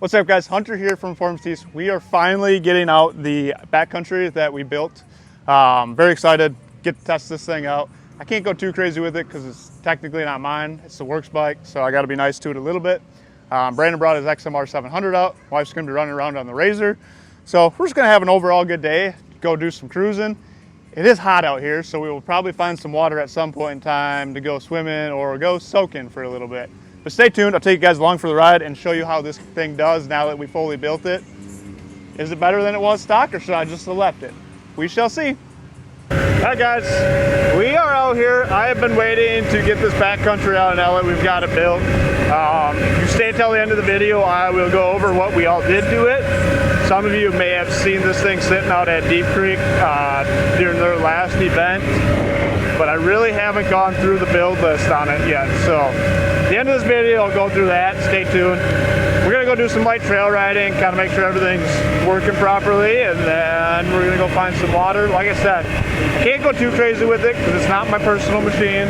What's up, guys? Hunter here from Performance. We are finally getting out the backcountry that we built. Very excited, get to test this thing out. I can't go too crazy with it because it's technically not mine. It's the works bike, so I got to be nice to it a little bit. Brandon brought his XMR 700 out. Wife's going to be running around on the Razor. So we're just going to have an overall good day, go do some cruising. It is hot out here, so we will probably find some water at some point in time to go swimming or go soaking for a little bit. But stay tuned, I'll take you guys along for the ride and show you how this thing does now that we fully built it. Is it better than it was stock, or should I just have left it? We shall see. Hi guys, we are out here. I have been waiting to get this backcountry out in LA. We've got it built. If you stay until the end of the video, I will go over what we all did to it. Some of you may have seen this thing sitting out at Deep Creek during their last event, but I really haven't gone through the build list on it yet. So at the end of this video, I'll go through that. Stay tuned. We're gonna go do some light trail riding, kind of make sure everything's working properly, and then we're gonna go find some water. Like I said, I can't go too crazy with it because it's not my personal machine.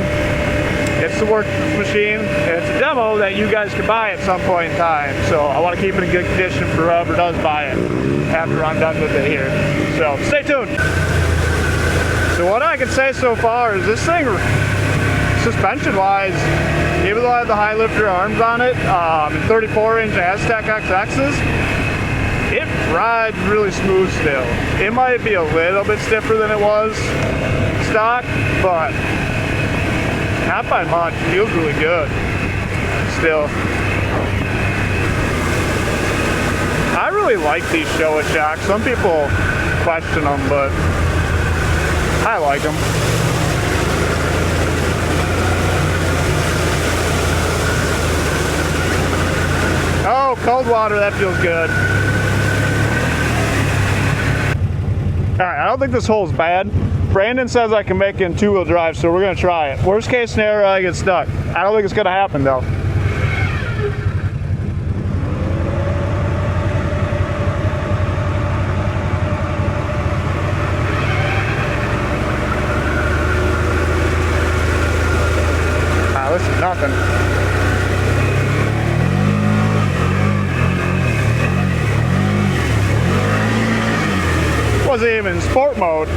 It's the work machine. It's a demo that you guys can buy at some point in time. So I want to keep it in good condition for whoever does buy it after I'm done with it here. So stay tuned. So what I can say so far is this thing, suspension-wise, even though I have the high lifter arms on it, 34-inch Aztex XXs, it rides really smooth still. It might be a little bit stiffer than it was stock, but not by much. It feels really good still. I really like these Showa shocks. Some people question them, but I like them. Oh, cold water, that feels good. All right, I don't think this hole is bad. Brandon says I can make it in two-wheel drive, so we're gonna try it. Worst case scenario, I get stuck. I don't think it's gonna happen though. This is nothing. Wasn't even in sport mode.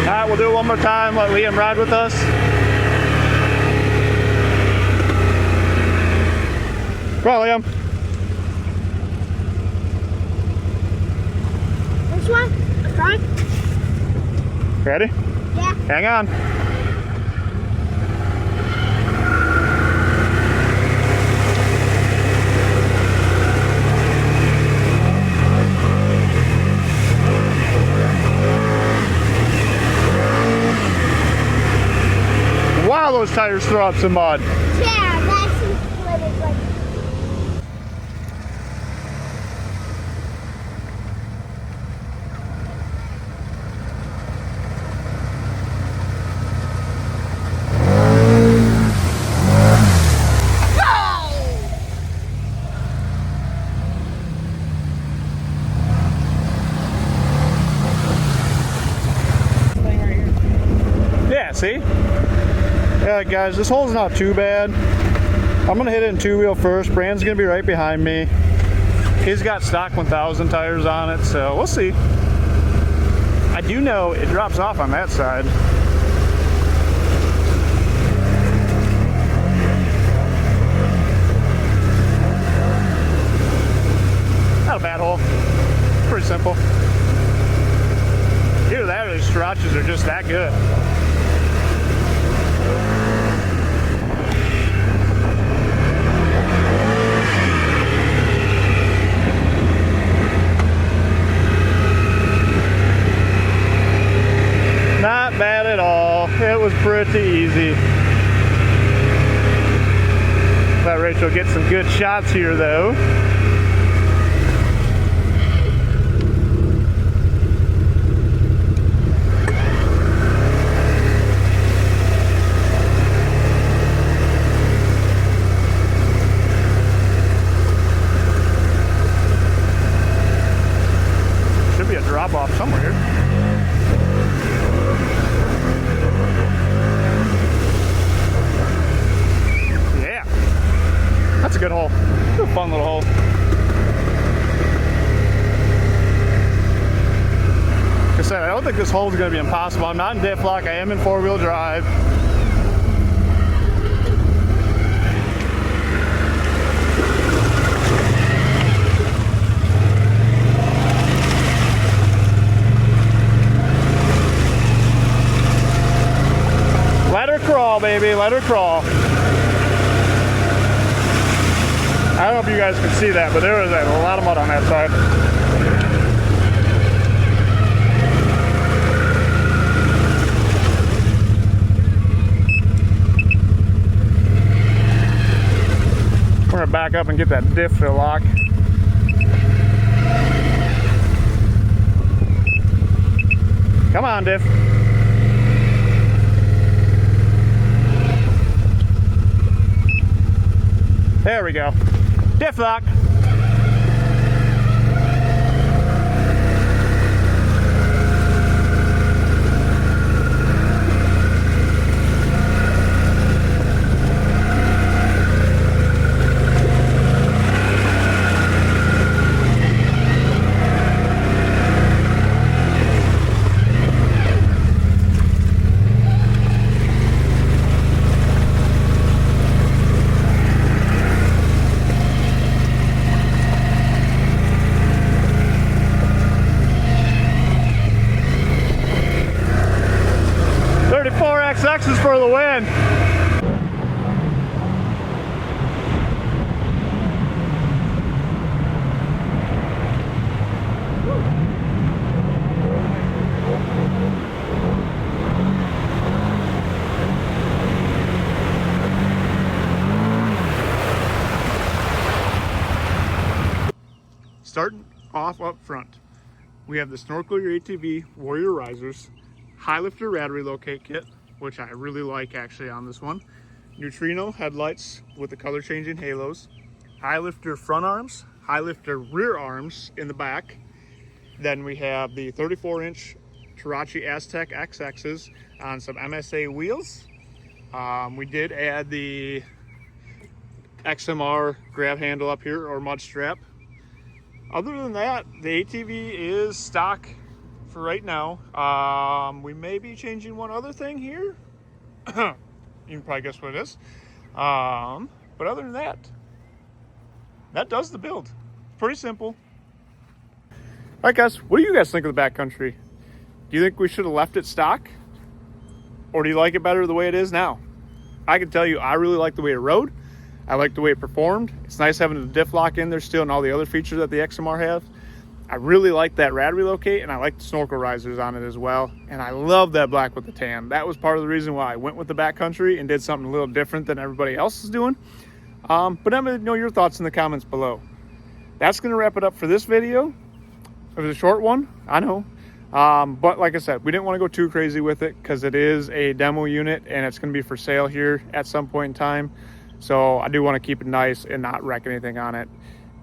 Alright, we'll do it one more time, let Liam ride with us. Come on, Liam. Which one? The front? Ready? Yeah. Hang on. Wow, those tires throw up some mud. Yeah, that's what it's like. Yeah, see? Yeah, guys, this hole's not too bad. I'm gonna hit it in two-wheel first. Brandon's gonna be right behind me. He's got stock 1000 tires on it, so we'll see. I do know it drops off on that side. Not a bad hole. Pretty simple. Either that or these Teraches are just that good. Not bad at all. It was pretty easy. Let Rachel get some good shots here though. knob off somewhere here. Yeah, that's a good hole. It's a fun little hole. Like I said, I don't think this hole is going to be impossible. I'm not in diff lock. I am in four-wheel drive. Let her crawl, baby. Let her crawl. I don't know if you guys can see that, but there was a lot of mud on that side. We're gonna back up and get that diff to lock. Come on, diff. There we go. Diff lock. X's for the win. Starting off up front, we have the Snorkel Your ATV Warrior Risers, High Lifter Rad Relocate Kit, which I really like actually on this one. Neutrino headlights with the color changing halos. High lifter front arms, high lifter rear arms in the back. Then we have the 34-inch Terache Aztex XXs on some MSA wheels. We did add the XMR grab handle up here, or mud strap. Other than that, the ATV is stock for right now. We may be changing one other thing here. You can probably guess what it is. But other than that, that does the build. Pretty simple. All right, guys, what do you guys think of the backcountry? Do you think we should have left it stock? Or do you like it better the way it is now? I can tell you, I really like the way it rode. I like the way it performed. It's nice having the diff lock in there still and all the other features that the XMR have. I really like that Rad Relocate, and I like the Snorkel risers on it as well. And I love that black with the tan. That was part of the reason why I went with the backcountry and did something a little different than everybody else is doing. But let me know your thoughts in the comments below. That's going to wrap it up for this video. It was a short one, I know. But like I said, we didn't want to go too crazy with it because it is a demo unit and it's going to be for sale here at some point in time. So I do want to keep it nice and not wreck anything on it,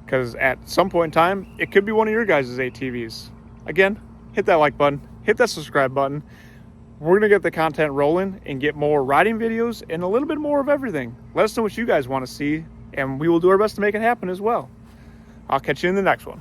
because at some point in time, it could be one of your guys' ATVs. Again, hit that like button, hit that subscribe button. We're going to get the content rolling and get more riding videos and a little bit more of everything. Let us know what you guys want to see, and we will do our best to make it happen as well. I'll catch you in the next one.